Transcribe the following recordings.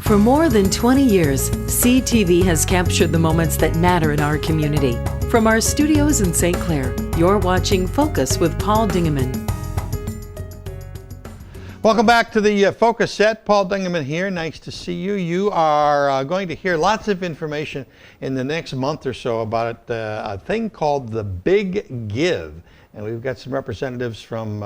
For more than 20 years, CTV has captured the moments that matter in our community. From our studios in St. Clair, you're watching Focus with Paul Dingeman. Welcome back to the Focus set. Paul Dingeman here. Nice to see you. You are going to hear lots of information in the next month or so about a thing called the Big Give. And we've got some representatives from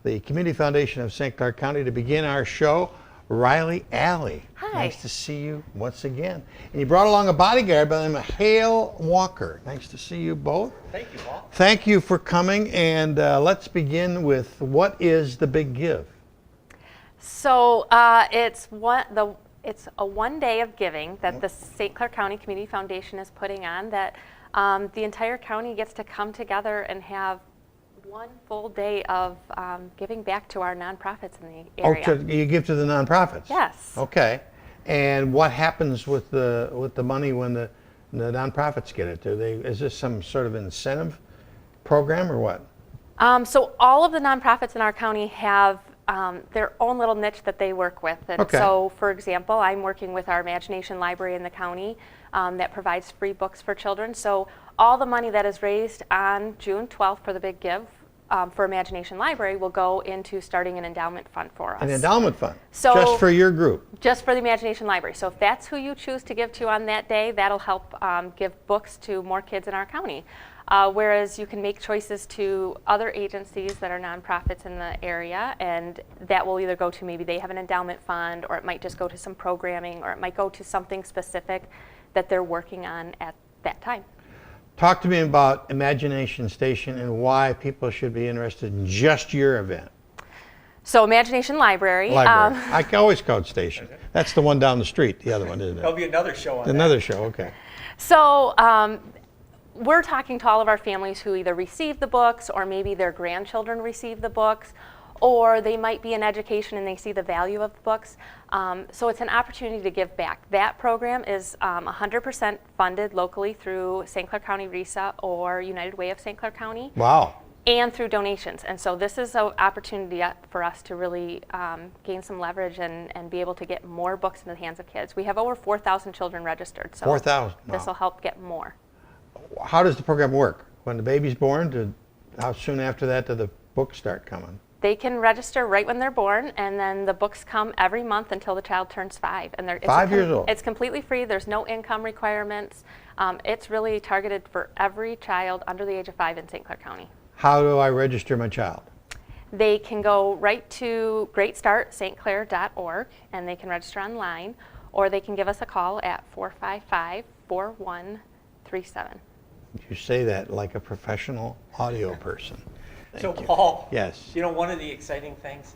the Community Foundation of St. Clair County to begin our show. Riley Alley. Hi. Nice to see you once again. And you brought along a bodyguard by the name of Hale Walker. Nice to see you both. Thank you, Paul. Thank you for coming. And let's begin with, what is the Big Give? So it's a one day of giving that the St. Clair County Community Foundation is putting on, that the entire county gets to come together and have one full day of giving back to our nonprofits in the area. Oh, you give to the nonprofits? Yes. Okay. And what happens with the money when the nonprofits get it? Is this some sort of incentive program or what? So all of the nonprofits in our county have their own little niche that they work with. And okay. So, for example, I'm working with our Imagination Library in the county that provides free books for children. So all the money that is raised on June 12th for the Big Give for Imagination Library will go into starting an endowment fund for us. An endowment fund? So, just for your group? Just for the Imagination Library. So if that's who you choose to give to on that day, that'll help give books to more kids in our county. Whereas you can make choices to other agencies that are nonprofits in the area, and that will either go to, maybe they have an endowment fund, or it might just go to some programming, or it might go to something specific that they're working on at that time. Talk to me about Imagination Station and why people should be interested in just your event. So Imagination Library. I can always call it Station. That's the one down the street, the other one, isn't it? There'll be another show on that. Another show, okay. So we're talking to all of our families who either receive the books, or maybe their grandchildren receive the books, or they might be in education and they see the value of the books. So it's an opportunity to give back. That program is 100% funded locally through St. Clair County RESA or United Way of St. Clair County. Wow. And through donations. And so this is an opportunity for us to really gain some leverage and be able to get more books into the hands of kids. We have over 4,000 children registered. So 4,000. Wow. This will help get more. How does the program work? When the baby's born, how soon after that do the books start coming? They can register right when they're born, and then the books come every month until the child turns 5. And 5 years old? It's completely free. There's no income requirements. It's really targeted for every child under the age of 5 in St. Clair County. How do I register my child? They can go right to greatstartstclair.org, and they can register online, or they can give us a call at 455-4137. You say that like a professional audio person. So Paul, yes. You know, one of the exciting things,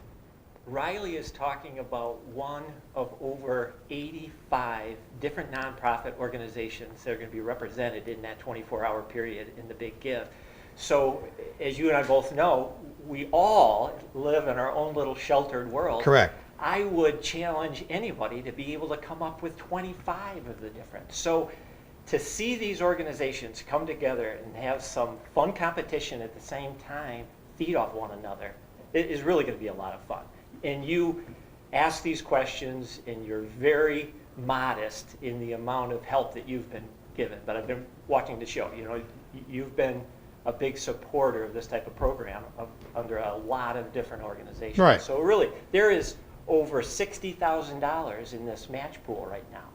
Riley is talking about one of over 85 different nonprofit organizations that are going to be represented in that 24-hour period in the Big Give. So as you and I both know, we all live in our own little sheltered world. Correct. I would challenge anybody to be able to come up with 25 of the different. So to see these organizations come together and have some fun competition at the same time, feed off one another, it is really going to be a lot of fun. And you ask these questions, and you're very modest in the amount of help that you've been given. But I've been watching the show. You know, you've been a big supporter of this type of program under a lot of different organizations. Right. So really, there is over $60,000 in this match pool right now.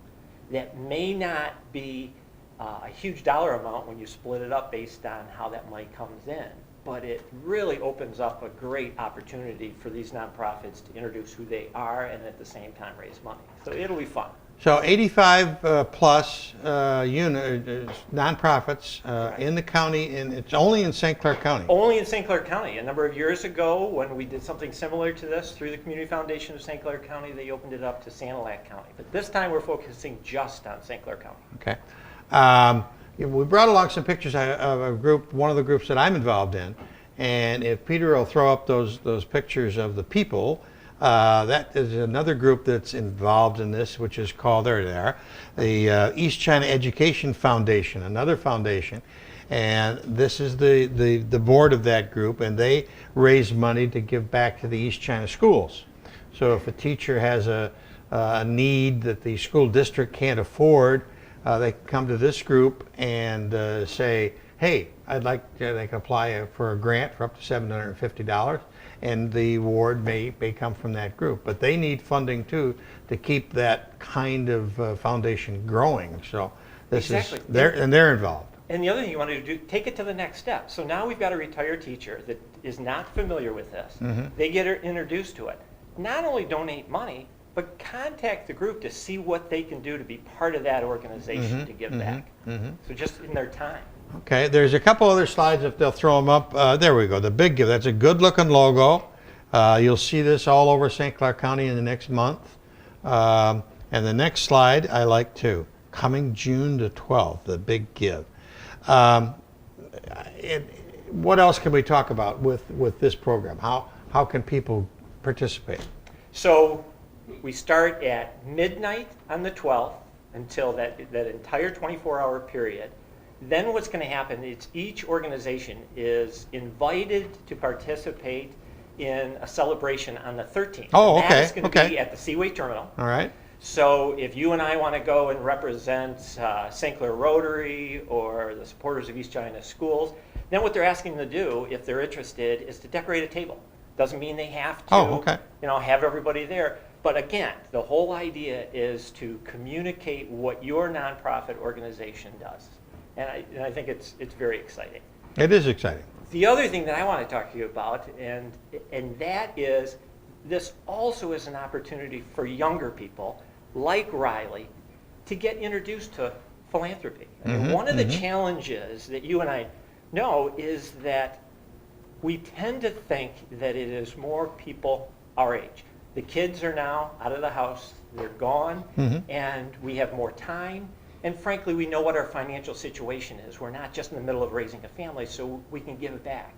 That may not be a huge dollar amount when you split it up based on how that money comes in, but it really opens up a great opportunity for these nonprofits to introduce who they are and at the same time raise money. So it'll be fun. So 85 plus nonprofits Right. in the county, and it's only in St. Clair County. Only in St. Clair County. A number of years ago, when we did something similar to this through the Community Foundation of St. Clair County, they opened it up to Sanilac County. But this time we're focusing just on St. Clair County. Okay. We brought along some pictures of a group, one of the groups that I'm involved in, and if Peter will throw up those pictures of the people, that is another group that's involved in this, which is called, there they are, the East China Education Foundation, another foundation. And this is the board of that group, and they raise money to give back to the East China schools. So if a teacher has a a need that the school district can't afford, they can come to this group and say, hey, they can apply for a grant for up to $750, and the award may come from that group. But they need funding too to keep that kind of foundation growing. So this Exactly. is, they're involved. And the other thing you want to do, take it to the next step. So now we've got a retired teacher that is not familiar with this. They get introduced to it. Not only donate money, but contact the group to see what they can do to be part of that organization to give back. So just in their time. Okay, there's a couple other slides if they'll throw them up. There we go, the Big Give. That's a good looking logo. You'll see this all over St. Clair County in the next month. And the next slide I like too. Coming June the 12th, the Big Give. What else can we talk about with this program? How can people participate? So we start at midnight on the 12th until that entire 24-hour period. Then what's going to happen is each organization is invited to participate in a celebration on the 13th. Oh, and okay. That's going to be at the Seaway Terminal. All right. So if you and I want to go and represent St. Clair Rotary or the supporters of East China Schools, then what they're asking them to do, if they're interested, is to decorate a table. Doesn't mean they have to, have everybody there. But again, the whole idea is to communicate what your nonprofit organization does. And I think it's very exciting. It is exciting. The other thing that I want to talk to you about, and that is, this also is an opportunity for younger people like Riley to get introduced to philanthropy. I mean, one of the challenges that you and I know is that we tend to think that it is more people our age. The kids are now out of the house, they're gone, and we have more time. And frankly, we know what our financial situation is. We're not just in the middle of raising a family, so we can give it back.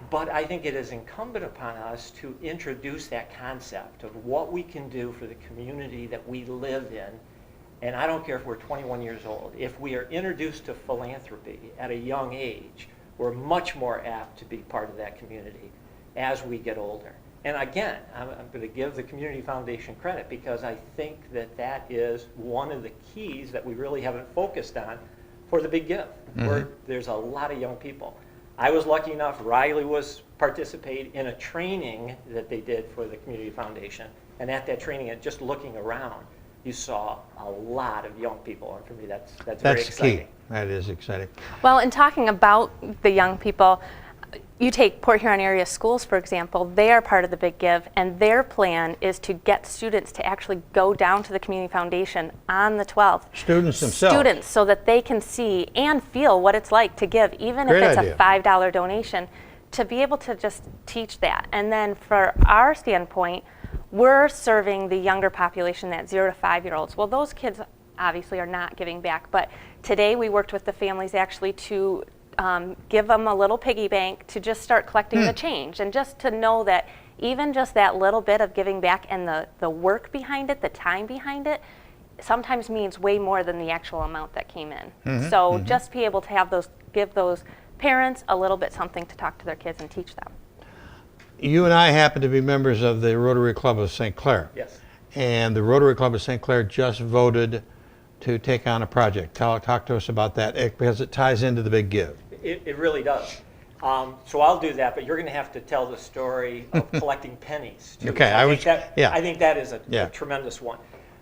But I think it is incumbent upon us to introduce that concept of what we can do for the community that we live in. And I don't care if we're 21 years old. If we are introduced to philanthropy at a young age, we're much more apt to be part of that community as we get older. And again, I'm going to give the Community Foundation credit because I think that is one of the keys that we really haven't focused on for the Big Give, where there's a lot of young people. I was lucky enough, Riley was participating in a training that they did for the Community Foundation. And at that training, and just looking around, you saw a lot of young people. And for me, that's very exciting. Key. That is exciting. Well, in talking about the young people, you take Port Huron area schools, for example. They are part of the Big Give, and their plan is to get students to actually go down to the Community Foundation on the 12th. Students themselves. Students, so that they can see and feel what it's like to give, even Great if it's idea. a $5 donation, to be able to just teach that. And then for our standpoint, we're serving the younger population, that 0 to 5-year-olds. Well, those kids obviously are not giving back, but today we worked with the families actually to give them a little piggy bank to just start collecting the change, and just to know that even just that little bit of giving back and the work behind it, the time behind it, sometimes means way more than the actual amount that came in. So just be able to have give those parents a little bit something to talk to their kids and teach them. You and I happen to be members of the Rotary Club of St. Clair. Yes. And the Rotary Club of St. Clair just voted to take on a project. Talk to us about that, because it ties into the Big Give. It really does. So I'll do that, but you're going to have to tell the story of collecting pennies, too. Okay, I think that is a tremendous one.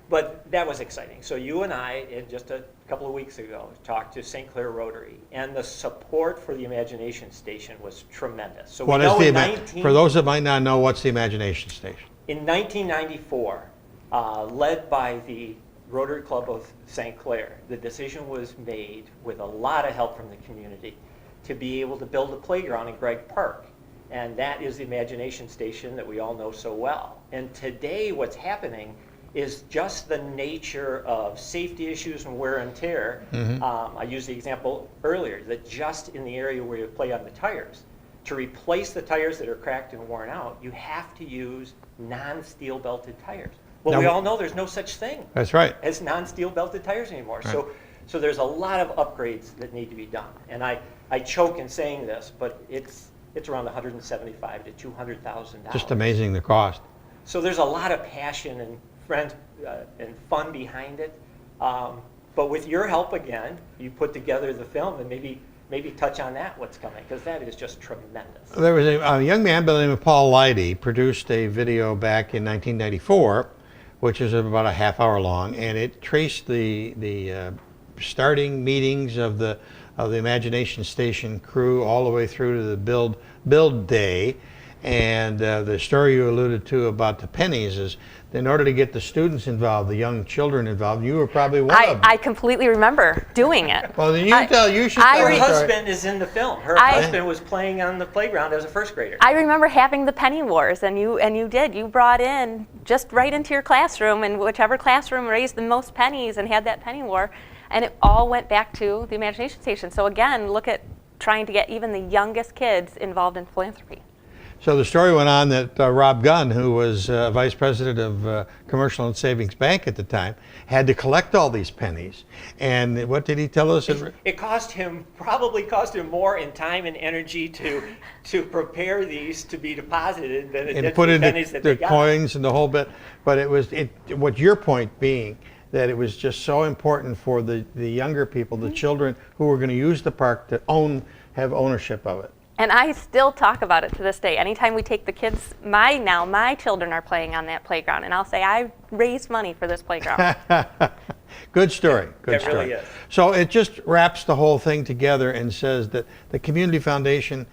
But that was exciting. So you and I, just a couple of weeks ago, talked to St. Clair Rotary, and the support for the Imagination Station was tremendous. So for those that might not know, what's the Imagination Station? In 1994, led by the Rotary Club of St. Clair, the decision was made with a lot of help from the community to be able to build a playground in Gregg Park. And that is the Imagination Station that we all know so well. And today what's happening is just the nature of safety issues and wear and tear. I used the example earlier that just in the area where you play on the tires, to replace the tires that are cracked and worn out, you have to use non-steel belted tires. Well, we all know there's no such thing. That's right. As non-steel belted tires anymore. Right. So there's a lot of upgrades that need to be done. And I choke in saying this, but it's around $175,000 to $200,000. Just amazing the cost. So there's a lot of passion friends and fun behind it. But with your help again, you put together the film, and maybe touch on that, what's coming, because that is just tremendous. There was a young man by the name of Paul Leidy produced a video back in 1994, which is about a half hour long, and it traced the starting meetings of the Imagination Station crew all the way through to the build day. And the story you alluded to about the pennies is, in order to get the students involved, the young children involved, you were probably one of them. I completely remember doing it. Well, then you should tell Her the story. husband is in the film. Her husband was playing on the playground as a first grader. I remember having the penny wars, and you did. You brought in just right into your classroom, and whichever classroom raised the most pennies and had that penny war, and it all went back to the Imagination Station. So again, look at trying to get even the youngest kids involved in philanthropy. So the story went on that Rob Gunn, who was vice president of Commercial and Savings Bank at the time, had to collect all these pennies. And what did he tell us? It probably cost him more in time and energy to prepare these to be deposited than it did put the in pennies that they the got. coins and the whole bit. But what your point being, that it was just so important for the younger people, the children who were going to use the park, to have ownership of it. And I still talk about it to this day. Anytime we take the kids, my children are playing on that playground, and I'll say, I raised money for this playground. Good story. Good It story. really is. So it just wraps the whole thing together and says that the Community Foundation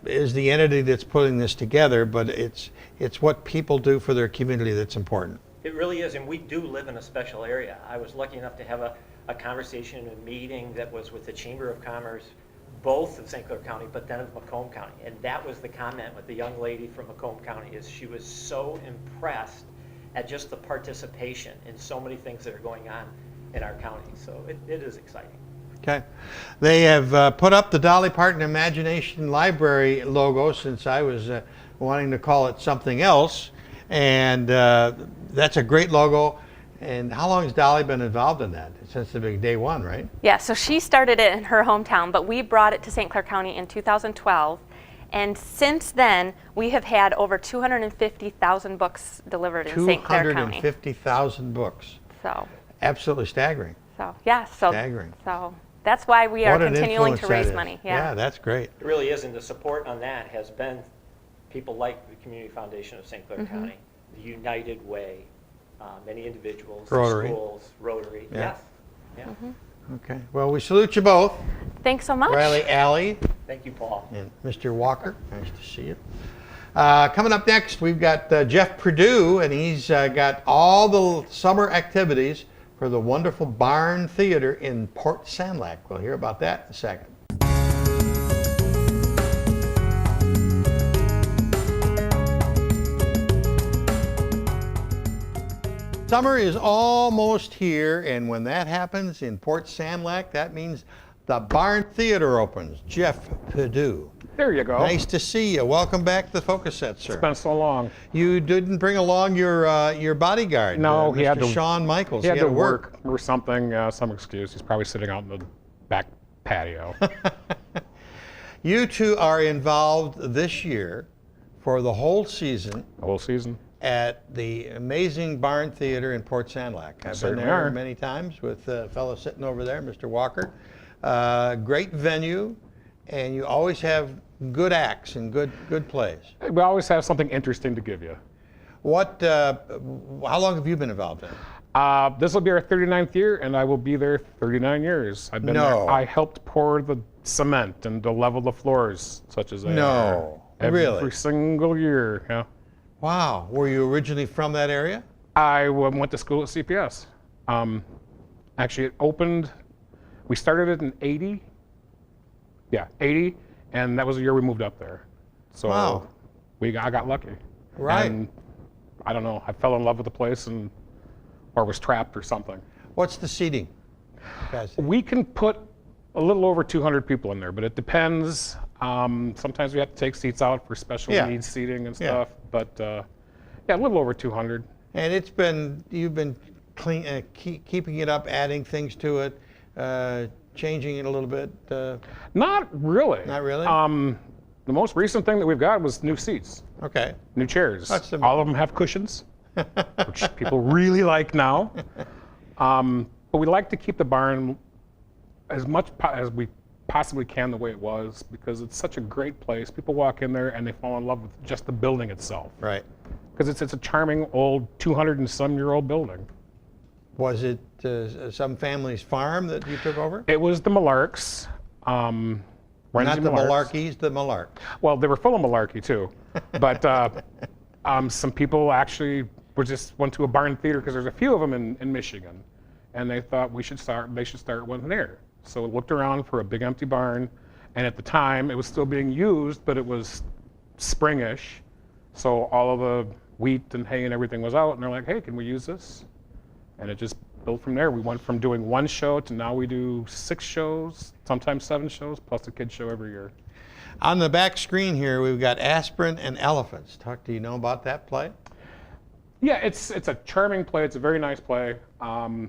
is the entity that's putting this together, but it's what people do for their community that's important. It really is, and we do live in a special area. I was lucky enough to have a conversation, a meeting that was with the Chamber of Commerce, both of St. Clair County, but then of Macomb County. And that was the comment with the young lady from Macomb County, is she was so impressed at just the participation in so many things that are going on in our county. So it is exciting. Okay. They have put up the Dolly Parton Imagination Library logo since I was wanting to call it something else. And that's a great logo. And how long has Dolly been involved in that? Since the big day one, right? Yeah, so she started it in her hometown, but we brought it to St. Clair County in 2012. And since then, we have had over 250,000 books delivered in St. Clair County. 250,000 books. So, Absolutely staggering. Staggering. So that's why we are What an continuing to influence that raise is. money. Yeah, that's great. It really is, and the support on that has been people like the Community Foundation of St. Clair County, the United Way, many individuals, Rotary. schools, Rotary. Yeah. Yes. Yeah. Okay. Well, we salute you both, Thanks so much. Riley Alley Thank you, Paul. and Mr. Walker. Nice to see you. Coming up next, we've got Jeff Perdue, and he's got all the summer activities for the wonderful Barn Theater in Port Sanilac. We'll hear about that in a second. Summer is almost here, and when that happens in Port Sanilac, that means the Barn Theater opens. Jeff Perdue. There you go. Nice to see you. Welcome back to the Focus Set, sir. It's been so long. You didn't bring along your bodyguard. No, he Mr. had to. Shawn Michaels. He had to work or something. Some excuse. He's probably sitting out in the back patio. You two are involved this year for the whole season The whole season. at the amazing Barn Theater in Port Sanilac. I've been Certainly there are. many times with the fellow sitting over there, Mr. Walker. Great venue, and you always have good acts and good plays. We always have something interesting to give you. How long have you been involved in? This will be our 39th year, and I will be there 39 years. I've been No. there. I helped pour the cement and to level the floors, such as they No. are. Every Really? single year. Yeah. Wow. Were you originally from that area? I went to school at CPS. Actually, it opened. We started it in 80. Yeah, 80, and that was the year we moved up there. So Wow. I got lucky. Right. And I don't know. I fell in love with the place, or was trapped or something. What's the seating capacity? We can put a little over 200 people in there, but it depends. Sometimes we have to take seats out for special Yeah. needs seating and Yeah. stuff. But yeah, a little over 200. And you've been keeping it up, adding things to it, changing it a little bit. Not really. Not really? The most recent thing that we've got was new seats, Okay. new chairs. That's the- All of them have cushions. which people really like now. But we like to keep the barn as much as we possibly can the way it was, because it's such a great place. People walk in there and they fall in love with just the building itself. Right. Because it's a charming old 200 and some year old building. Was it some family's farm that you took over? It was the Malarks. Not the Malarkeys, the Malark. Well, they were full of malarkey too, but some people actually went to a barn theater, because there's a few of them in Michigan, and they thought they should start one there. So we looked around for a big empty barn, and at the time it was still being used, but it was springish, so all of the wheat and hay and everything was out, and they're like, hey, can we use this? And it just built from there. We went from doing one show to now we do 6 shows, sometimes 7 shows, plus a kid show every year. On the back screen here, we've got Aspirin and Elephants. Do you know about that play? Yeah, it's a charming play. It's a very nice play. A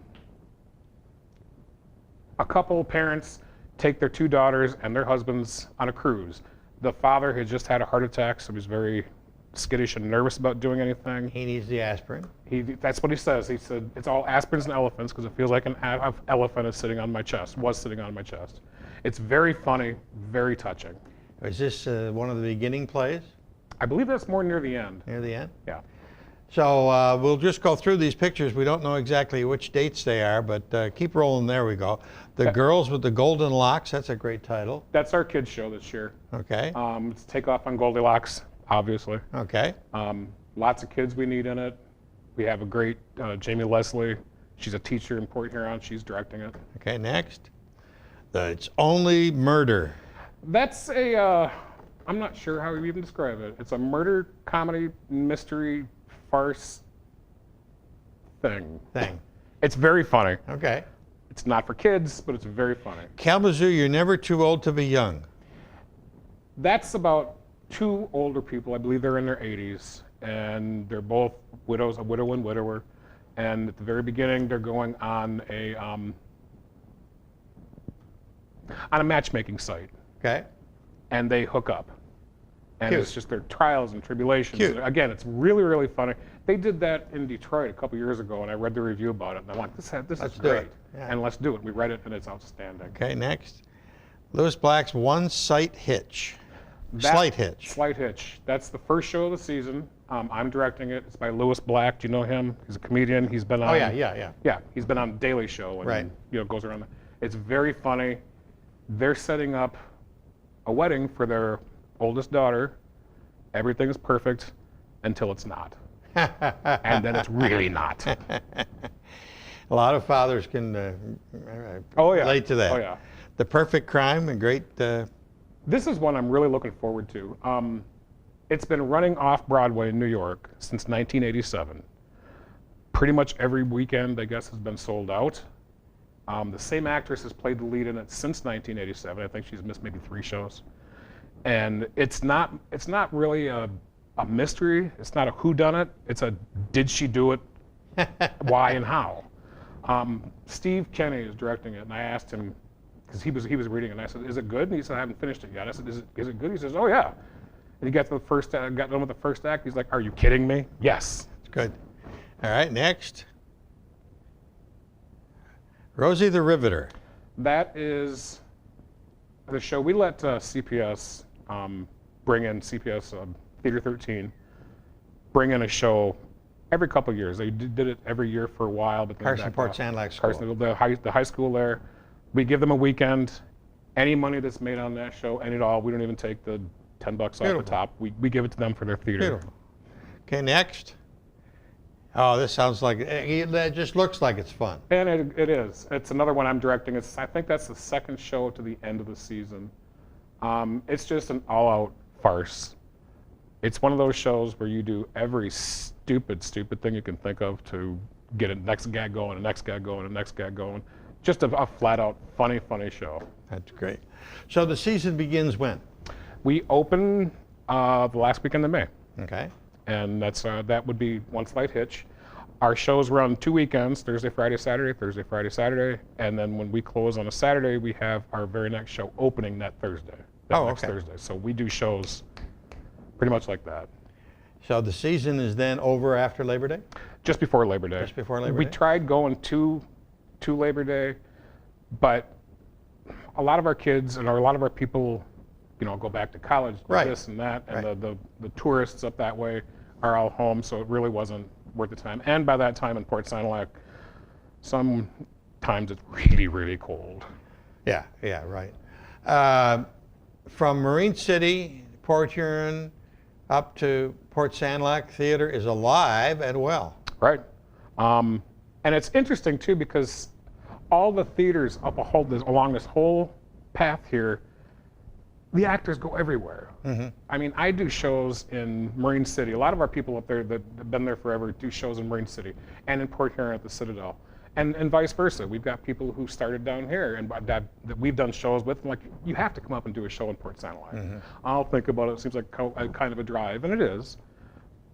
couple parents take their 2 daughters and their husbands on a cruise. The father had just had a heart attack, so he's very skittish and nervous about doing anything. He needs the aspirin. That's what he says. He said, it's all aspirins and elephants, because it feels like an elephant is sitting on my chest, was sitting on my chest. It's very funny, very touching. Is this one of the beginning plays? I believe that's more near the end. Near the end? Yeah. So we'll just go through these pictures. We don't know exactly which dates they are, but keep rolling. There we go. The Girls with the Golden Locks, that's a great title. That's our kids show this year. Okay. It's Takeoff on Goldilocks, obviously. Okay. Lots of kids we need in it. We have a great Jamie Leslie. She's a teacher in Port Huron. She's directing it. Okay, next. It's Only Murder. That's a, I'm not sure how you even describe it. It's a murder, comedy, mystery, farce thing. It's very funny. Okay. It's not for kids, but it's very funny. Kalamazoo, You're Never Too Old to Be Young. That's about 2 older people. I believe they're in their 80s, and they're both widows, a widow and widower. And at the very beginning, they're going on a matchmaking site. Okay. And they hook up. And Cute. it's just their trials and tribulations. Cute. Again, it's really, really funny. They did that in Detroit a couple years ago, and I read the review about it, and I'm like, this is do great. it. Yeah. And let's do it. We read it, and it's outstanding. Okay, next. Lewis Black's One Sight Hitch. Slight Hitch. Slight Hitch. That's the first show of the season. I'm directing it. It's by Lewis Black. Do you know him? He's a comedian. He's been on. Oh, yeah. Yeah, he's been on Daily Show, and Right. goes around. It's very funny. They're setting up a wedding for their oldest daughter. Everything is perfect until it's not. And then it's really not. A lot of fathers can relate to that. Oh, yeah. The Perfect Crime, a great... This is one I'm really looking forward to. It's been running off Broadway in New York since 1987. Pretty much every weekend, I guess, has been sold out. The same actress has played the lead in it since 1987. I think she's missed maybe 3 shows. And it's not really a mystery. It's not a whodunit. It's a did she do it, why and how. Steve Kenny is directing it, and I asked him, because he was reading it, and I said, is it good? And he said, I haven't finished it yet. I said, is it good? He says, oh yeah. And he got done with the first act. He's like, are you kidding me? Yes. It's good. All right, next. Rosie the Riveter. That is the show. We let CPS bring in CPS Theater 13, bring in a show every couple of years. They did it every year for a while, but then Port Sanilac School. Carson, the high school there. We give them a weekend. Any money that's made on that show, any at all, we don't even take the $10 off the top. We give it to them for their theater. Beautiful. Okay, next. Oh, this sounds like, it just looks like it's fun. And it is. It's another one I'm directing. I think that's the second show to the end of the season. It's just an all-out farce. It's one of those shows where you do every stupid thing you can think of to get a next gag going, a next gag going, a next gag going. Just a flat-out funny show. That's great. So the season begins when? We open the last weekend of May. Okay. And that would be One Slight Hitch. Our shows run 2 weekends, Thursday, Friday, Saturday, Thursday, Friday, Saturday. And then when we close on a Saturday, we have our very next show opening that Thursday. Next Thursday. So we do shows pretty much like that. So the season is then over after Labor Day? Just before Labor Day. Just before Labor We Day? tried going to Labor Day, but a lot of our kids and a lot of our people, go back to college, do Right. this and that, and Right. the tourists up that way are all home, so it really wasn't worth the time. And by that time in Port Sanilac, sometimes it's really, really cold. Yeah, right. From Marine City, Port Huron, up to Port Sanilac, theater is alive and well. Right. And it's interesting too because all the theaters along this whole path here, the actors go everywhere. I mean, I do shows in Marine City. A lot of our people up there that have been there forever do shows in Marine City and in Port Huron at the Citadel. And vice versa. We've got people who started down here and that we've done shows with. Like, you have to come up and do a show in Port Sanilac. I'll think about it. It seems like kind of a drive, and it is.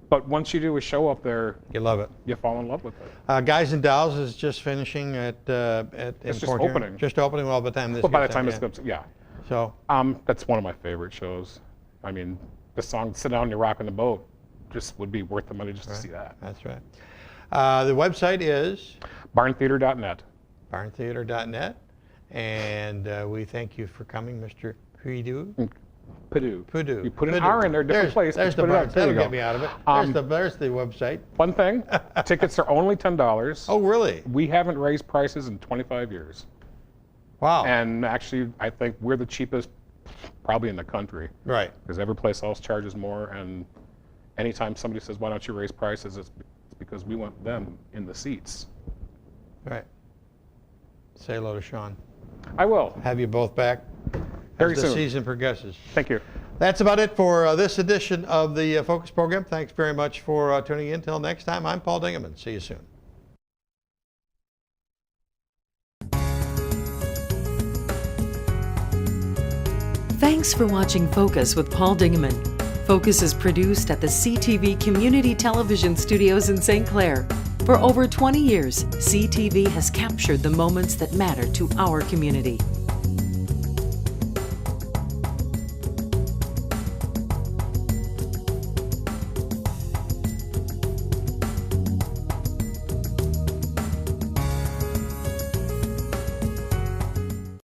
But once you do a show up there, You love it. you fall in love with it. Guys and Dolls is just finishing at It's in just Port Huron. opening. Just opening. Well, by the time this But by the gets time out, this yeah. goes, yeah. So That's one of my favorite shows. I mean, the song "Sit Down, You're Rocking the Boat" just would be worth the money just to see that. that's right. The website is Barntheater.net. barntheater.net, and we thank you for coming, Mr. Pudu. Purdue. You put an Purdue. R in there, different place. There's but the put it bar. out. There That'll you get go. me out of it. There's the website. One thing, tickets are only $10. Oh, really? We haven't raised prices in 25 years. Wow. And actually, I think we're the cheapest probably in the country. Right. Because every place else charges more. And anytime somebody says, why don't you raise prices, it's because we want them in the seats. Right. Say hello to Sean. I will. Have you both back Very as the soon. season progresses. Thank you. That's about it for this edition of the Focus program. Thanks very much for tuning in. Until next time, I'm Paul Dingaman. See you soon. Thanks for watching Focus with Paul Dingaman. Focus is produced at the CTV Community Television Studios in St. Clair. For over 20 years, CTV has captured the moments that matter to our community.